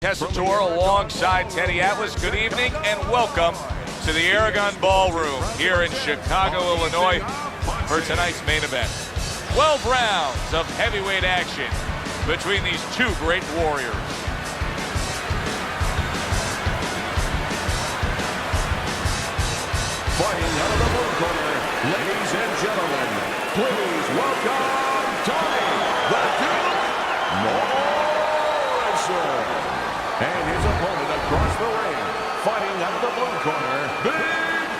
Tessitore alongside Teddy Atlas. Good evening and welcome to the Aragon Ballroom here in Chicago, Illinois for tonight's main event. 12 rounds of heavyweight action between these two great warriors. Fighting out of the blue corner, ladies and gentlemen, please welcome Tomi, the Duke Morison. And his opponent across the ring, fighting out of the blue corner, Big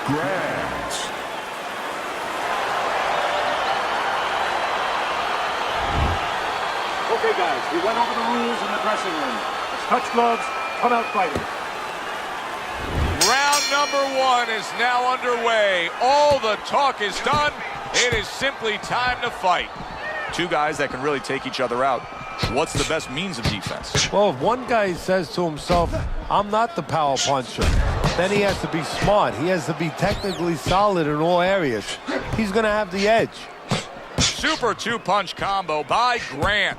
Grant. Okay, guys, we went over the rules in the dressing room. Let's touch gloves, come out fighting. Round number one is now underway. All the talk is done. It is simply time to fight. Two guys that can really take each other out. What's the best means of defense? Well, if one guy says to himself, I'm not the power puncher, then he has to be smart. He has to be technically solid in all areas. He's going to have the edge. Super two-punch combo by Grant.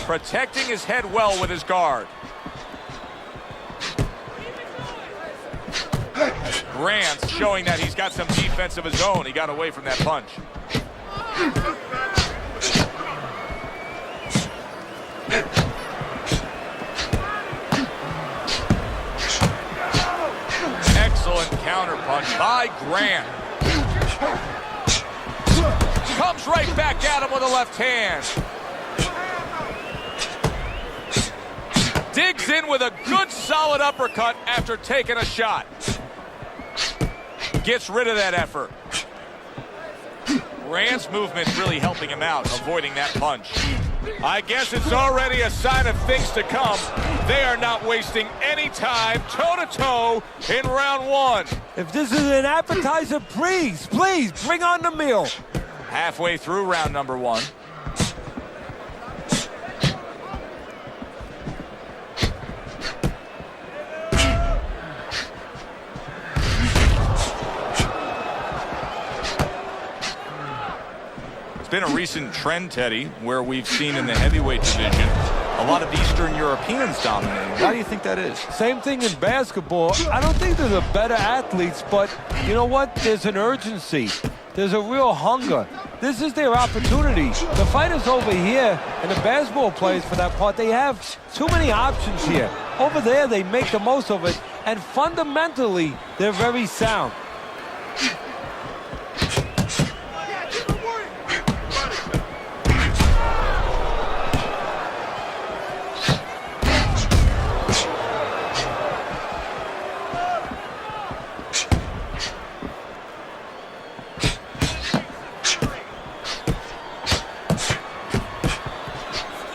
Protecting his head well with his guard. Grant showing that he's got some defense of his own. He got away from that punch. Excellent counter punch by Grant. Comes right back at him with a left hand. Digs in with a good solid uppercut after taking a shot. Gets rid of that effort. Grant's movement really helping him out, avoiding that punch. I guess it's already a sign of things to come. They are not wasting any time toe-to-toe in round one. If this is an appetizer, please bring on the meal. Halfway through round number one. It's been a recent trend, Teddy, where we've seen in the heavyweight division a lot of Eastern Europeans dominating. Why do you think that is? Same thing in basketball. I don't think they're the better athletes, but you know what? There's an urgency. There's a real hunger. This is their opportunity. The fighters over here and the basketball players, for that part, they have too many options here. Over there, they make the most of it, and fundamentally, they're very sound.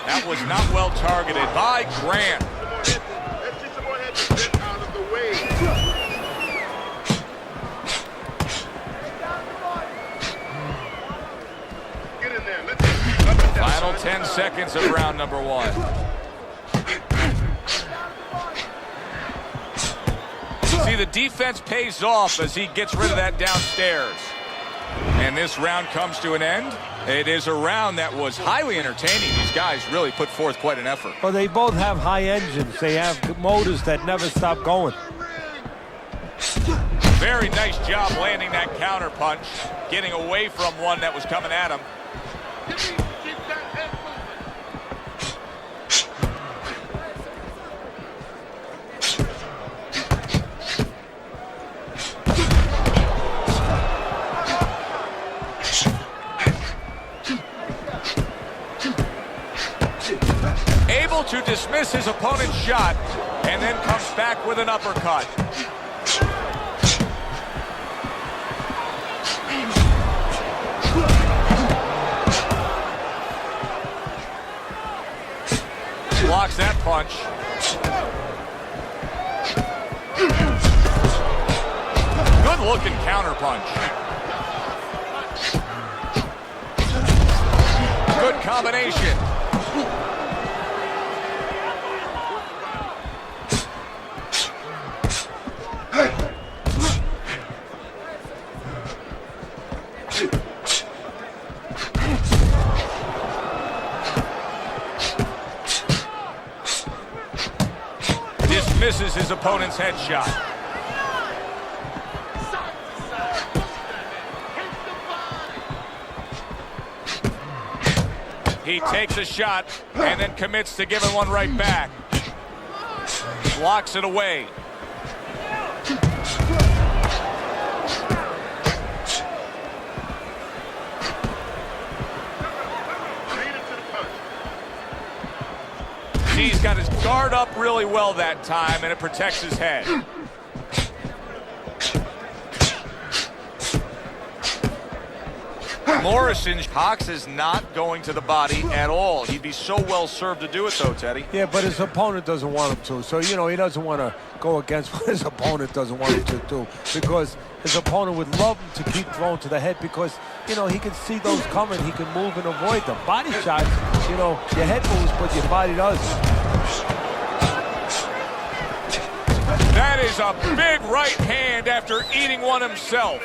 That was not well targeted by Grant. Final 10 seconds of round number one. See, the defense pays off as he gets rid of that downstairs. And this round comes to an end. It is a round that was highly entertaining. These guys really put forth quite an effort. Well, they both have high engines. They have motors that never stop going. Very nice job landing that counter punch, getting away from one that was coming at him. Able to dismiss his opponent's shot and then comes back with an uppercut. Blocks that punch. Good looking counter punch. Good combination. misses his opponent's headshot. He takes a shot and then commits to giving one right back. Blocks it away. He's got his guard up really well that time, and it protects his head. Morison's Cox is not going to the body at all. He'd be so well served to do it, though, Teddy. Yeah, but his opponent doesn't want him to. So, you know, he doesn't want to go against what his opponent doesn't want him to do, because his opponent would love him to keep throwing to the head because, you know, he can see those coming. He can move and avoid them. Body shots, you know, your head moves, but your body doesn't. That is a big right hand after eating one himself.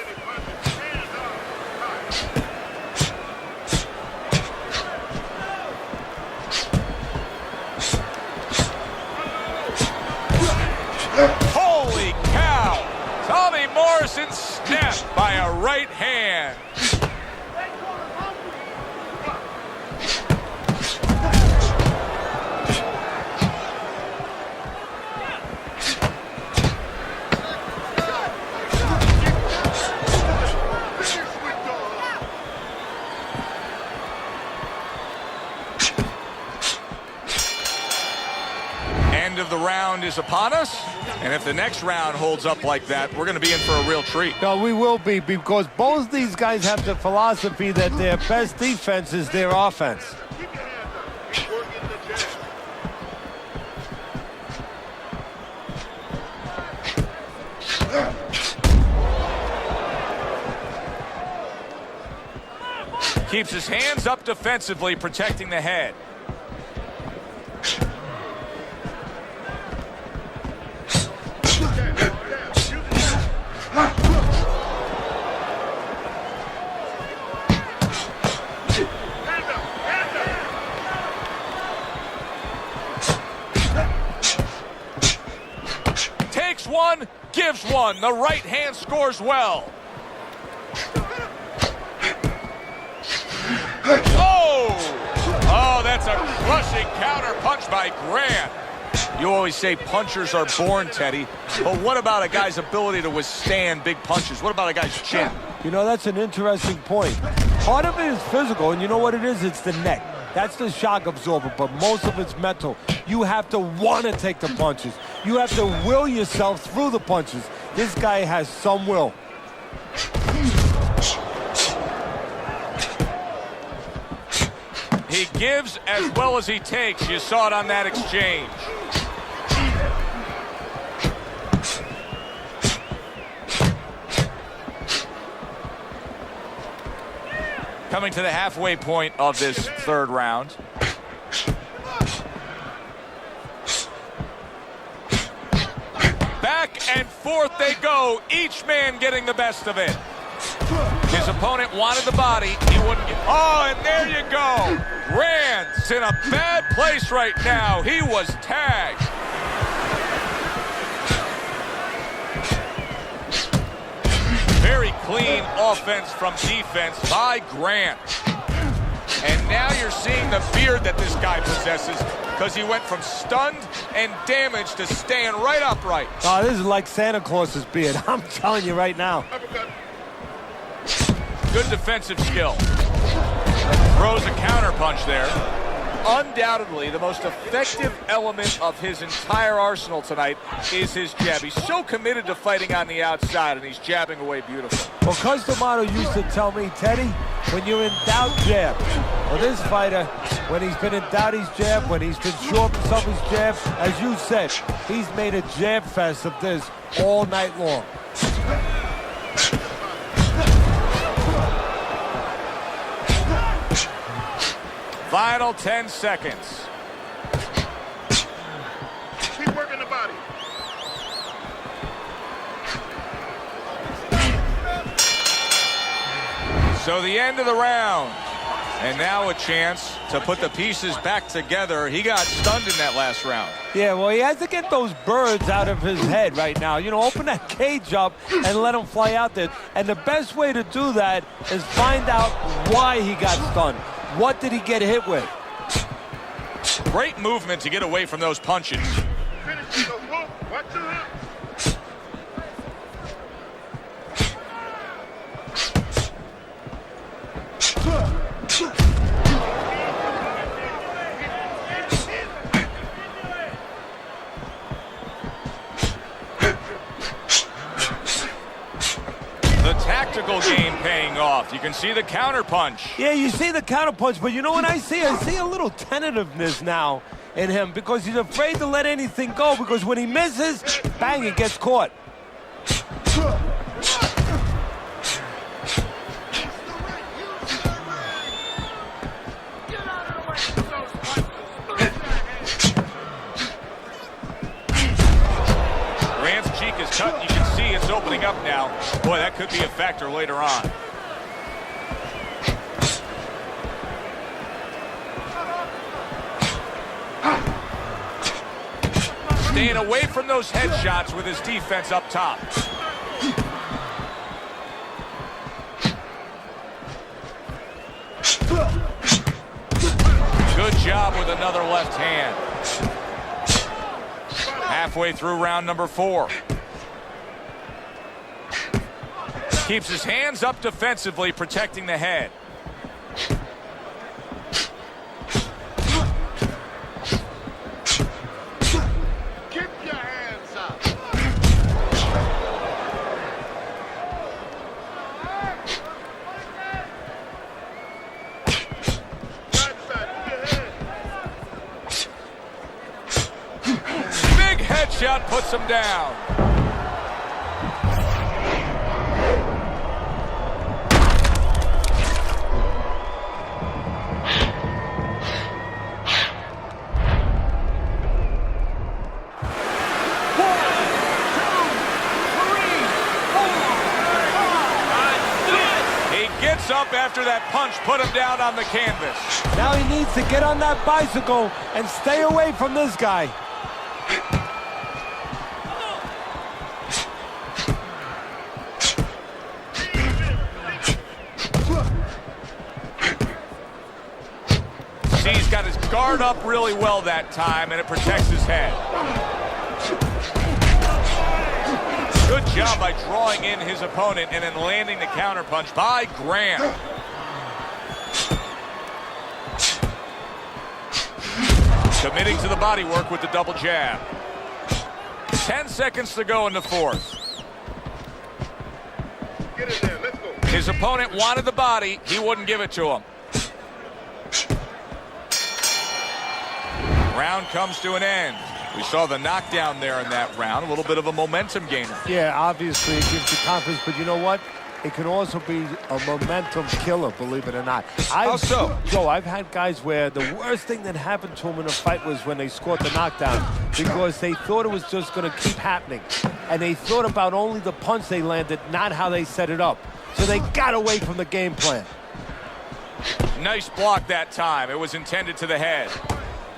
Holy cow! Tommy Morrison snapped by a right hand. End of the round is upon us, and if the next round holds up like that, we're going to be in for a real treat. No, we will be, because both these guys have the philosophy that their best defense is their offense. Keeps his hands up defensively, protecting the head. Takes one, gives one. The right hand scores well. Oh, that's a crushing counter punch by Grant. You always say punchers are born, Teddy, but what about a guy's ability to withstand big punches? What about a guy's chin? You know, that's an interesting point. Part of it is physical, and you know what it is? It's the neck. That's the shock absorber, but most of it's mental. You have to want to take the punches. You have to will yourself through the punches. This guy has some will. He gives as well as he takes. You saw it on that exchange. Coming to the halfway point of this third round. Back and forth they go, each man getting the best of it. His opponent wanted the body, he wouldn't get... Oh, and there you go. Grant's in a bad place right now. He was tagged. Very clean offense from defense by Grant. And now you're seeing the beard that this guy possesses, because he went from stunned and damaged to staying right upright. Oh, this is like Santa Claus's beard. I'm telling you right now. Good defensive skill. Throws a counter punch there. Undoubtedly, the most effective element of his entire arsenal tonight is his jab. He's so committed to fighting on the outside, and he's jabbing away beautifully. Well, Cus D'Amato used to tell me, Teddy, when you're in doubt, jab. Well, this fighter, when he's been in doubt, he's jab. When he's been short of some his jab, as you said, he's made a jab fest of this all night long. Final 10 seconds. Keep working the body. So the end of the round. And now a chance to put the pieces back together. He got stunned in that last round. Yeah, well, he has to get those birds out of his head right now. You know, open that cage up and let him fly out there. And the best way to do that is find out why he got stunned. What did he get hit with? Great movement to get away from those punches. The tactical game paying off. You can see the counter punch. Yeah, you see the counter punch, but you know what I see? I see a little tentativeness now in him because he's afraid to let anything go because when he misses, bang, it gets caught. Grant's cheek is cut. You can see it's opening up now. Boy, that could be a factor later on. Staying away from those headshots with his defense up top. Good job with another left hand. Halfway through round number 4. Keeps his hands up defensively, protecting the head. Keep your hands up. Big headshot puts him down. Up after that punch put him down on the canvas. Now he needs to get on that bicycle and stay away from this guy. See, he's got his guard up really well that time, and it protects his head. Good job by drawing in his opponent and then landing the counterpunch by Grant. Committing to the body work with the double jab. 10 seconds to go in the 4th. Get in there, let's go. His opponent wanted the body. He wouldn't give it to him. Round comes to an end. We saw the knockdown there in that round, a little bit of a momentum gainer. Yeah, obviously it gives you confidence, but you know what? It can also be a momentum killer, believe it or not. How so? Joe, I've had guys where the worst thing that happened to them in a fight was when they scored the knockdown because they thought it was just going to keep happening. And they thought about only the punch they landed, not how they set it up. So they got away from the game plan. Nice block that time. It was intended to the head.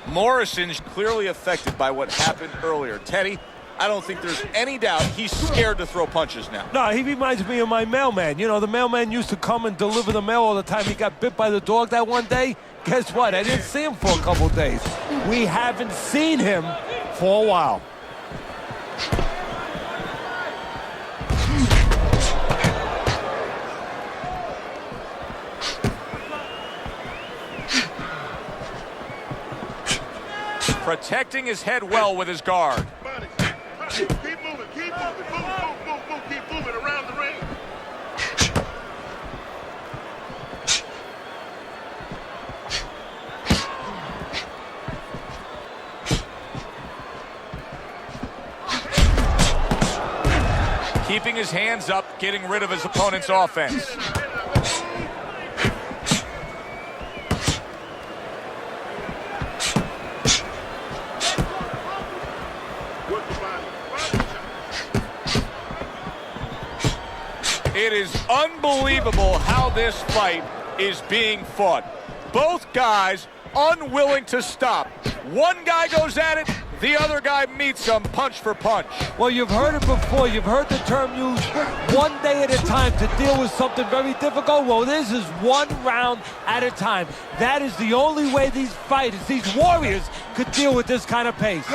Morison's clearly affected by what happened earlier. Teddy, I don't think there's any doubt he's scared to throw punches now. No, he reminds me of my mailman. You know, the mailman used to come and deliver the mail all the time. He got bit by the dog that one day. Guess what? I didn't see him for a couple days. We haven't seen him for a while. Protecting his head well with his guard. Keep moving, keep moving around the ring. Keeping his hands up, getting rid of his opponent's offense. It is unbelievable how this fight is being fought. Both guys unwilling to stop. One guy goes at it, the other guy meets him punch for punch. Well, you've heard it before. You've heard the term used, one day at a time to deal with something very difficult. Well, this is one round at a time. That is the only way these fighters, these warriors, could deal with this kind of pace.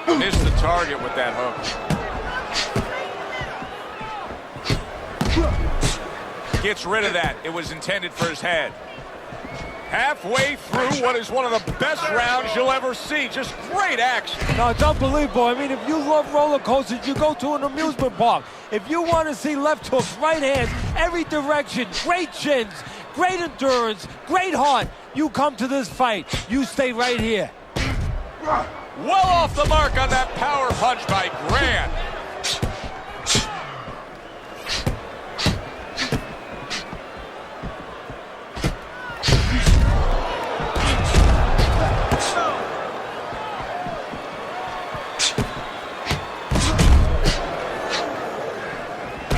Missed the target with that hook. Gets rid of that. It was intended for his head. Halfway through what is one of the best rounds you'll ever see. Just great action. No, it's unbelievable. I mean, if you love roller coasters, you go to an amusement park. If you want to see left hooks, right hands, every direction, great chins, great endurance, great heart, you come to this fight. You stay right here. Well off the mark on that power punch by Grant.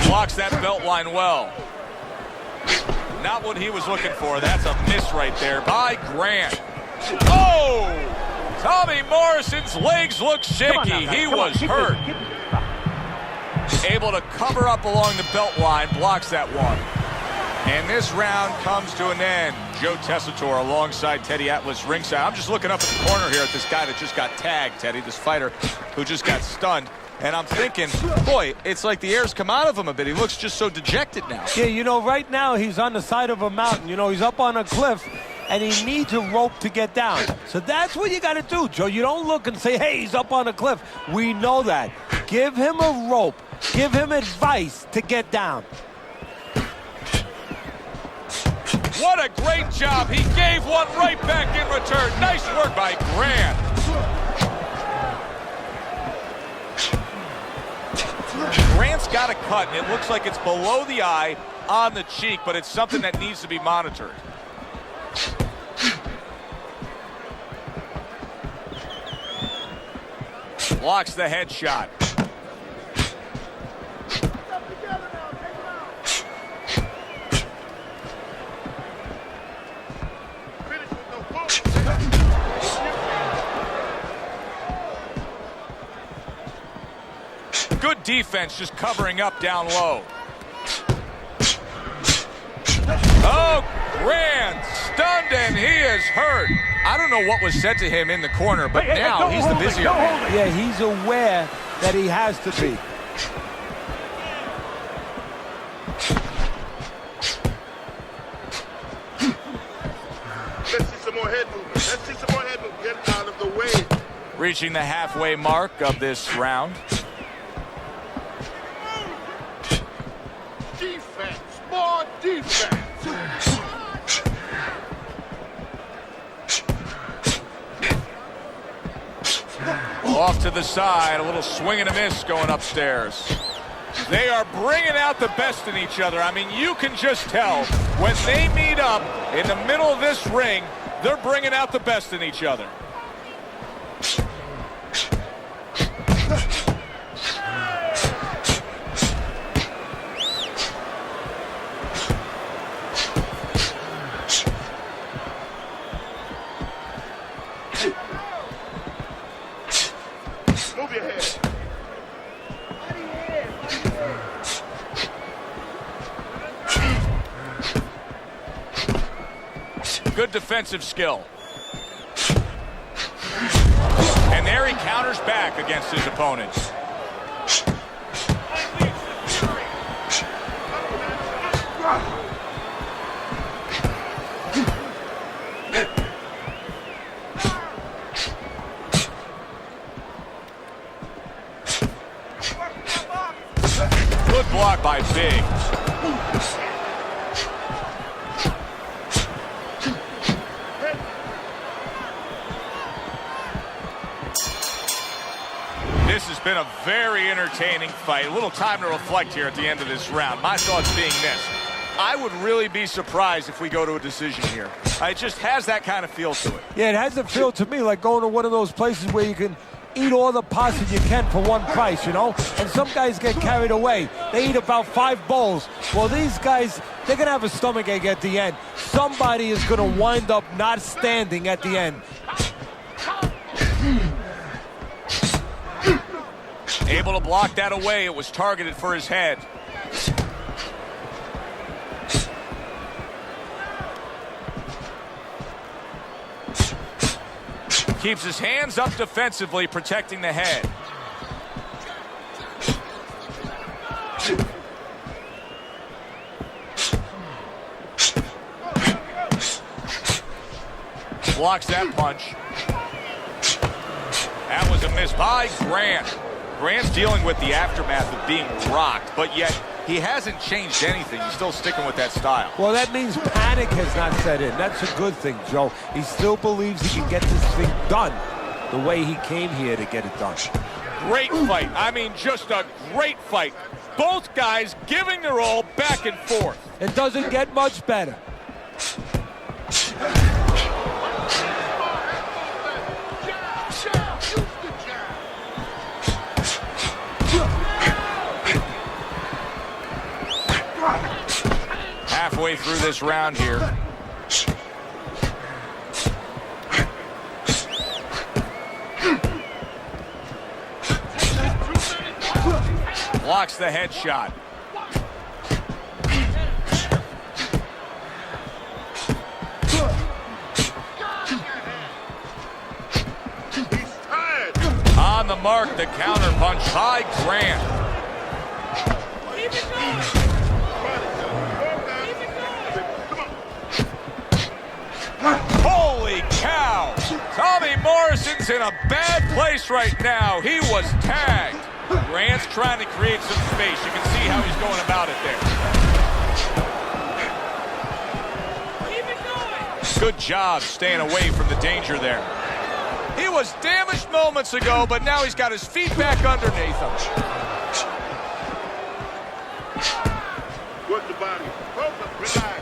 Blocks that belt line well. Not what he was looking for. That's a miss right there by Grant. Oh! Tommy Morrison's legs look shaky. He was hurt. Able to cover up along the belt line. Blocks that one. And this round comes to an end. Joe Tessitore alongside Teddy Atlas ringside. I'm just looking up at the corner here at this guy that just got tagged, Teddy, this fighter who just got stunned. And I'm thinking, boy, it's like the air's come out of him a bit. He looks just so dejected now. Yeah, you know, right now he's on the side of a mountain. You know, he's up on a cliff, and he needs a rope to get down. So that's what you got to do, Joe. You don't look and say, hey, he's up on a cliff. We know that. Give him a rope. Give him advice to get down. What a great job. He gave one right back in return. Nice work by Grant. Grant's got a cut, and it looks like it's below the eye on the cheek, but it's something that needs to be monitored. Blocks the headshot. Good defense, just covering up down low. Oh, Grant stunned and he is hurt. I don't know what was said to him in the corner, but now he's the busier man. Yeah, he's aware that he has to be. Let's see some more head movement. Let's see some more head movement. Get out of the way. Reaching the halfway mark of this round. Defense. More defense. Off to the side, a little swing and a miss going upstairs. They are bringing out the best in each other. I mean, you can just tell when they meet up in the middle of this ring, they're bringing out the best in each other. Move your head. Good defensive skill. And there he counters back against his opponents. Good block by Biggs. This has been a very entertaining fight. A little time to reflect here at the end of this round. My thoughts being this. I would really be surprised if we go to a decision here. It just has that kind of feel to it. Yeah, it has a feel to me like going to one of those places where you can eat all the pasta you can for one price, you know? And some guys get carried away. They eat about 5 bowls. Well, these guys, they're going to have a stomachache at the end. Somebody is going to wind up not standing at the end. Able to block that away. It was targeted for his head. Keeps his hands up defensively, protecting the head. Blocks that punch. That was a miss by Grant. Grant's dealing with the aftermath of being rocked, but yet he hasn't changed anything. He's still sticking with that style. Well, that means panic has not set in. That's a good thing, Joe. He still believes he can get this thing done the way he came here to get it done. Great fight. I mean, just a great fight. Both guys giving their all back and forth. It doesn't get much better. Halfway through this round here. Blocks the headshot. On the mark, the counter punch by Grant. Holy cow! Tommy Morison's in a bad place right now. He was tagged. Grant's trying to create some space. You can see how he's going about it there. Good job staying away from the danger there. He was damaged moments ago, but now he's got his feet back underneath him. Work the body. Focus, relax.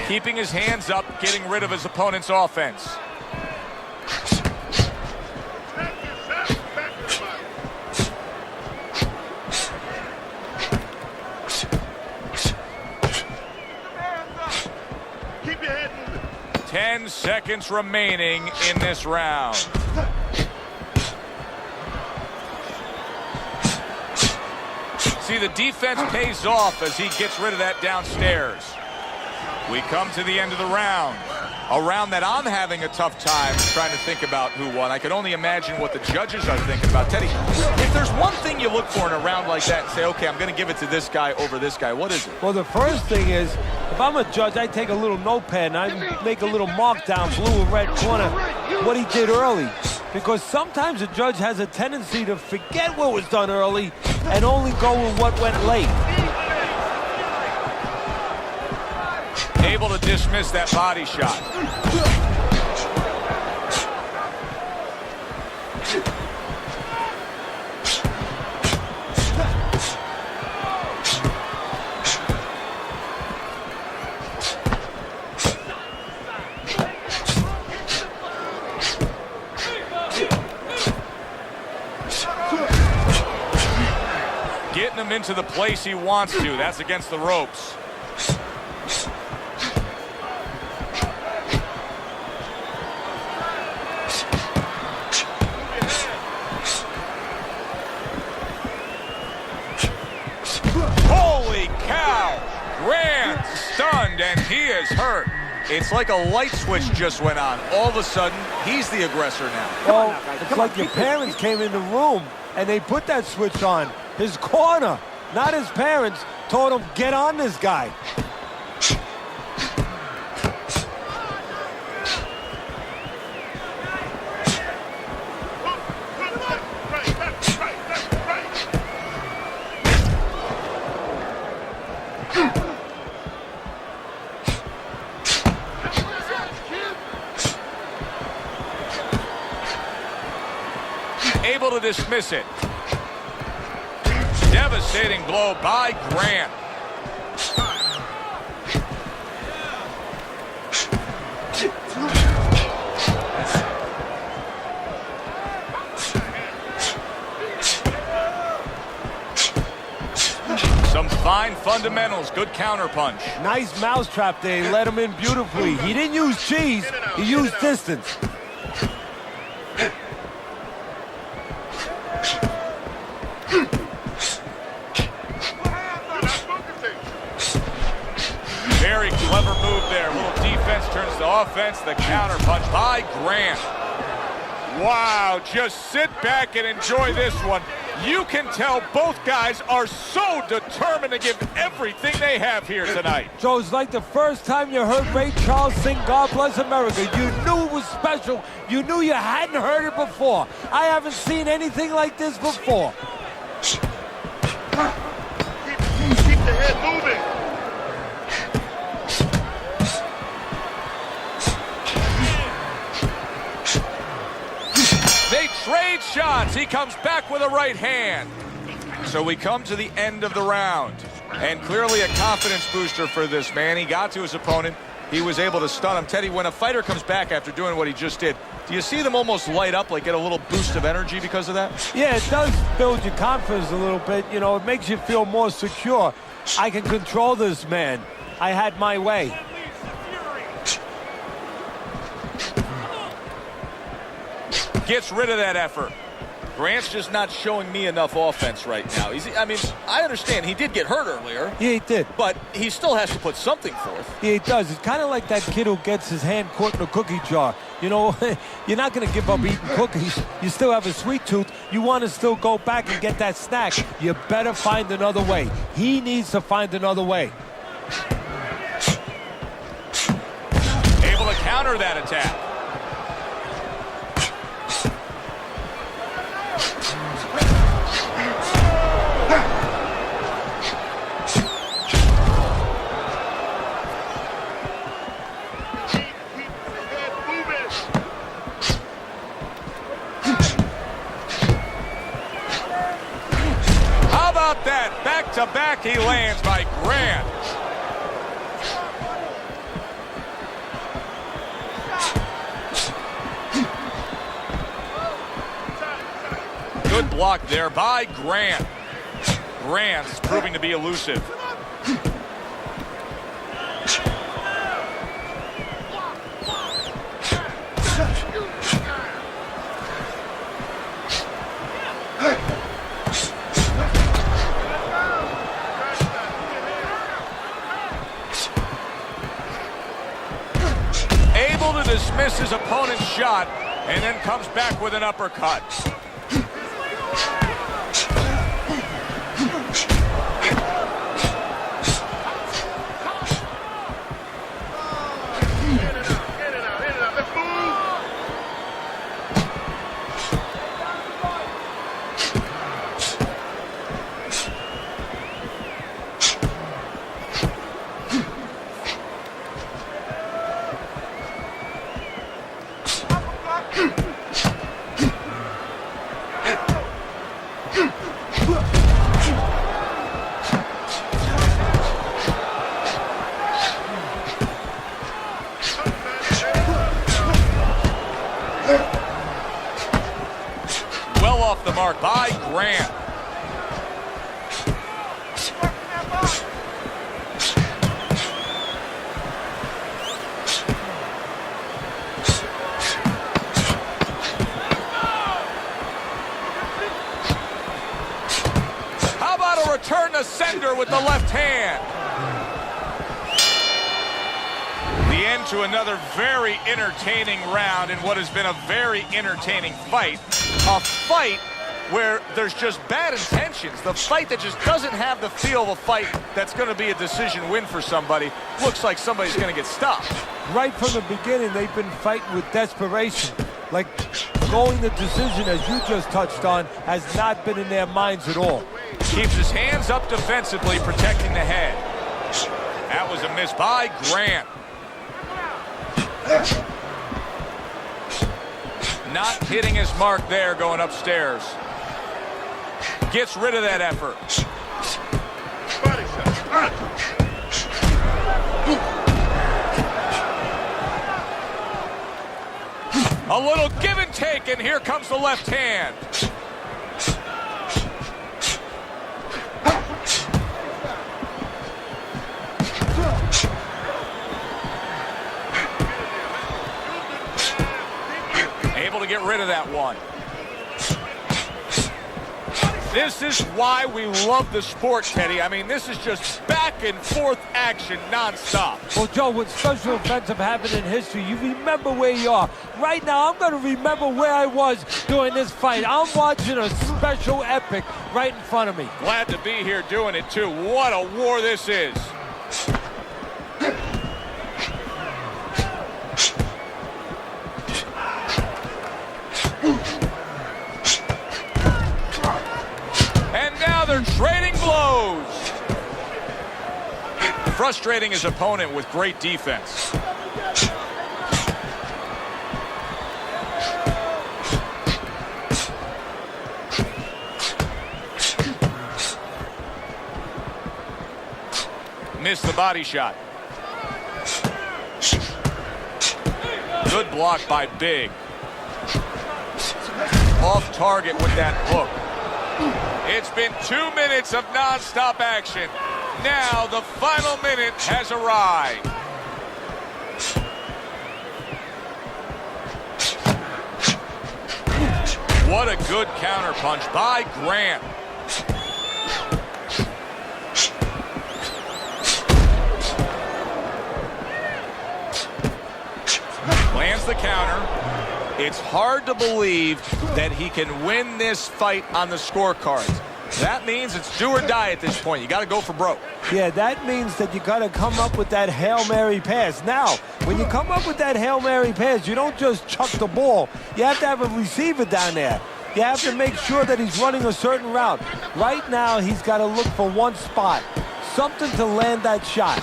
Keeping his hands up, getting rid of his opponent's offense. Keep your head moving. 10 seconds remaining in this round. See, the defense pays off as he gets rid of that downstairs. We come to the end of the round. A round that I'm having a tough time trying to think about who won. I can only imagine what the judges are thinking about. Teddy, if there's one thing you look for in a round like that and say, okay, I'm going to give it to this guy over this guy, what is it? Well, the first thing is, if I'm a judge, I take a little notepad and I make a little mark down, blue and red corner, what he did early. Because sometimes a judge has a tendency to forget what was done early and only go with what went late. Able to dismiss that body shot. Getting him into the place he wants to. That's against the ropes. Holy cow! Grant stunned and he is hurt. It's like a light switch just went on. All of a sudden, he's the aggressor now. Well, it's like your parents came in the room and they put that switch on. His corner, not his parents, told him, get on this guy. Able to dismiss it. Devastating blow by Grant. Fine fundamentals, good counterpunch. Nice mousetrap there. He let him in beautifully. He didn't use cheese. He used distance. Very clever move there. A little defense turns to offense. The counterpunch by Grant. Wow, just sit back and enjoy this one. You can tell both guys are so determined to give everything they have here tonight. Joe, it's like the first time you heard Ray Charles sing God Bless America. You knew it was special. You knew you hadn't heard it before. I haven't seen anything like this before. Keep the head moving. They trade shots. He comes back with a right hand. So we come to the end of the round. And clearly a confidence booster for this man. He got to his opponent. He was able to stun him. Teddy, when a fighter comes back after doing what he just did, do you see them almost light up, like get a little boost of energy because of that? Yeah, it does build your confidence a little bit. You know, it makes you feel more secure. I can control this man. I had my way. Gets rid of that effort. Grant's just not showing me enough offense right now. I understand he did get hurt earlier. Yeah, he did. But he still has to put something forth. Yeah, he does. It's kind of like that kid who gets his hand caught in a cookie jar. You know, you're not going to give up eating cookies. You still have a sweet tooth. You want to still go back and get that snack. You better find another way. He needs to find another way. Able to counter that attack. That back-to-back he lands by Grant. Good block there by Grant. Grant's proving to be elusive. Dismiss his opponent's shot and then comes back with an uppercut. Well off the mark by Grant. How about a return to sender with the left hand? The end to another very entertaining round in what has been a very entertaining fight. A fight where there's just bad intentions. The fight that just doesn't have the feel of a fight that's going to be a decision win for somebody. Looks like somebody's going to get stopped. Right from the beginning, they've been fighting with desperation. Like going the decision, as you just touched on, has not been in their minds at all. Keeps his hands up defensively, protecting the head. That was a miss by Grant. Not hitting his mark there, going upstairs. Gets rid of that effort. A little give and take, and here comes the left hand. get rid of that one. This is why we love the sport, Teddy. I mean, this is just back and forth action nonstop. Well, Joe, when special events have happened in history, you remember where you are. Right now, I'm going to remember where I was during this fight. I'm watching a special epic right in front of me. Glad to be here doing it, too. What a war this is. They're trading blows. Frustrating his opponent with great defense. Missed the body shot. Good block by Big. Off target with that hook. It's been 2 minutes of non-stop action. Now the final minute has arrived. What a good counter punch by Grant. Lands the counter. It's hard to believe that he can win this fight on the scorecards. That means it's do or die at this point. You got to go for broke. Yeah, that means that you got to come up with that Hail Mary pass. Now, when you come up with that Hail Mary pass, you don't just chuck the ball. You have to have a receiver down there. You have to make sure that he's running a certain route. Right now, he's got to look for one spot, something to land that shot.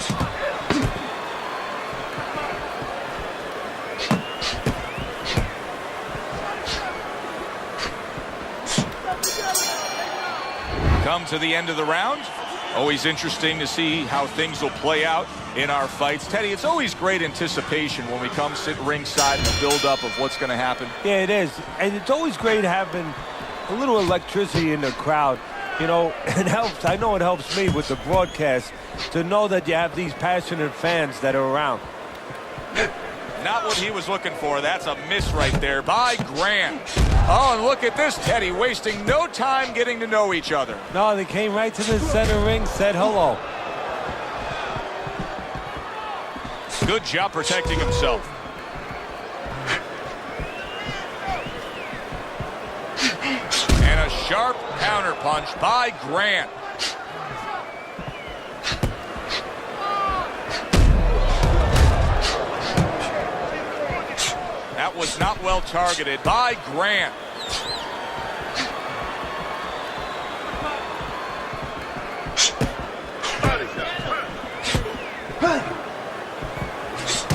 Come to the end of the round. Always interesting to see how things will play out in our fights. Teddy, it's always great anticipation when we come sit ringside and the build-up of what's going to happen. Yeah, it is. And it's always great having a little electricity in the crowd. You know, it helps. I know it helps me with the broadcast to know that you have these passionate fans that are around. Not what he was looking for. That's a miss right there by Grant. Oh, and look at this, Teddy, wasting no time getting to know each other. No, they came right to the center ring, said hello. Good job protecting himself. And a sharp counter punch by Grant. That was not well targeted by Grant.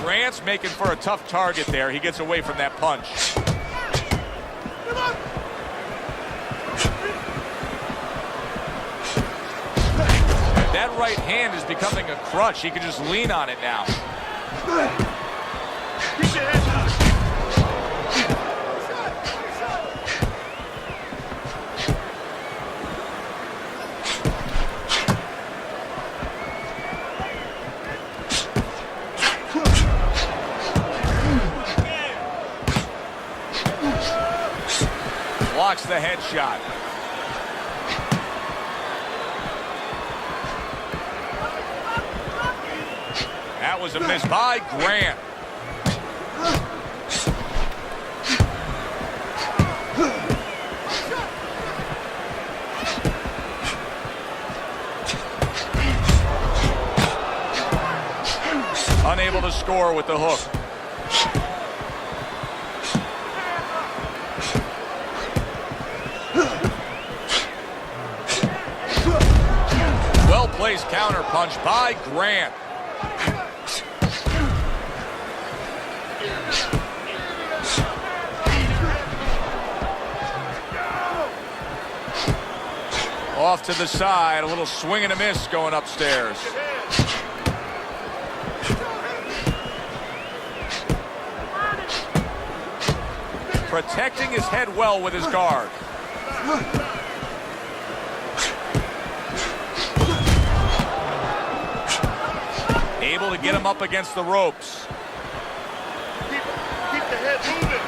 Grant's making for a tough target there. He gets away from that punch. That right hand is becoming a crutch. He can just lean on it now. Blocks the headshot. That was a miss by Grant. Unable to score with the hook. Well-placed counter punch by Grant. Off to the side, a little swing and a miss going upstairs. Protecting his head well with his guard. Able to get him up against the ropes. Keep the head moving.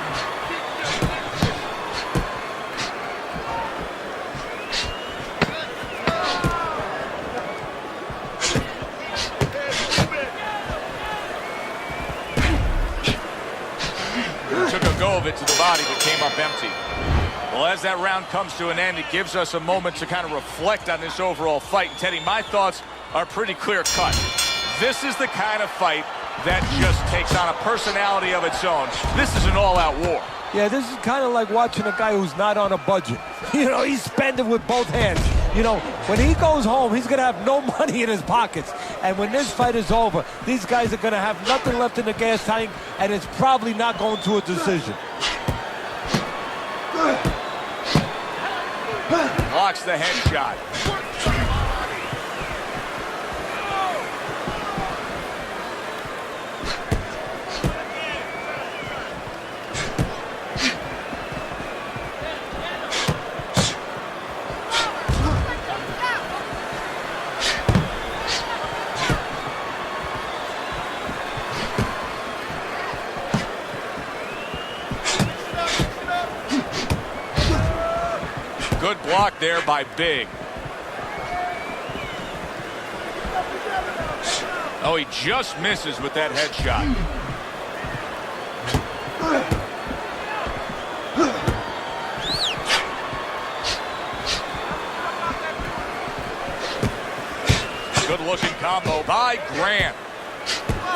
cup empty. Well, as that round comes to an end, it gives us a moment to kind of reflect on this overall fight. And Teddy, my thoughts are pretty clear-cut. This is the kind of fight that just takes on a personality of its own. This is an all-out war. Yeah, this is kind of like watching a guy who's not on a budget. You know, he's spending with both hands. You know, when he goes home, he's going to have no money in his pockets. And when this fight is over, these guys are going to have nothing left in the gas tank, and it's probably not going to a decision. Blocks the headshot. Good block there by Big. Oh, he just misses with that headshot. Good-looking combo by Grant.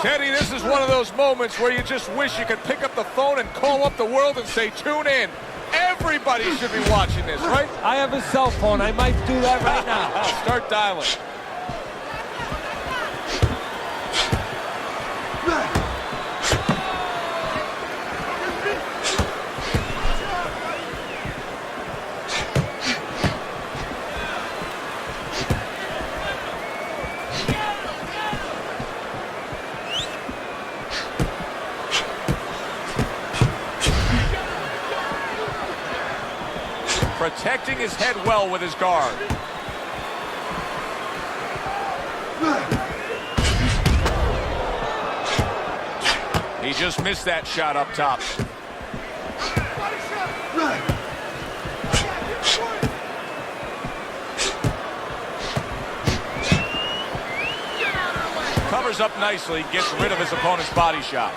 Teddy, this is one of those moments where you just wish you could pick up the phone and call up the world and say, tune in. Everybody should be watching this, right? I have a cell phone. I might do that right now. Start dialing. Protecting his head well with his guard. He just missed that shot up top. Covers up nicely, gets rid of his opponent's body shot.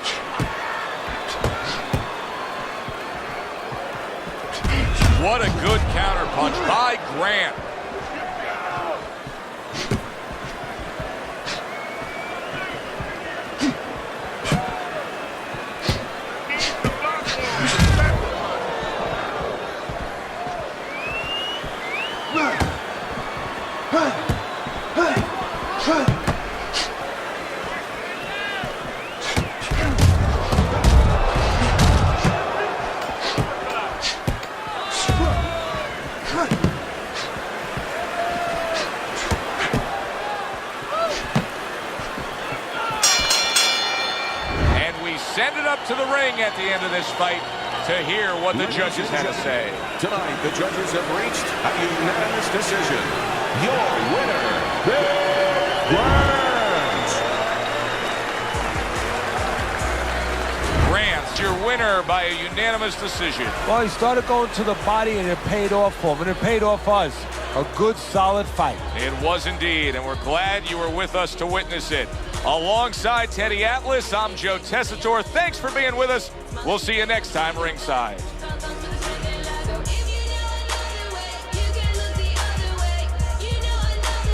What a good counter punch by Grant. Send it up to the ring at the end of this fight to hear what the judges had to say. Tonight, the judges have reached a unanimous decision. Your winner, Big Grant. Grant's your winner by a unanimous decision. Well, he started going to the body, and it paid off for him, and it paid off us. A good, solid fight. It was indeed, and we're glad you were with us to witness it. Alongside Teddy Atlas, I'm Joe Tessitore. Thanks for being with us. We'll see you next time ringside.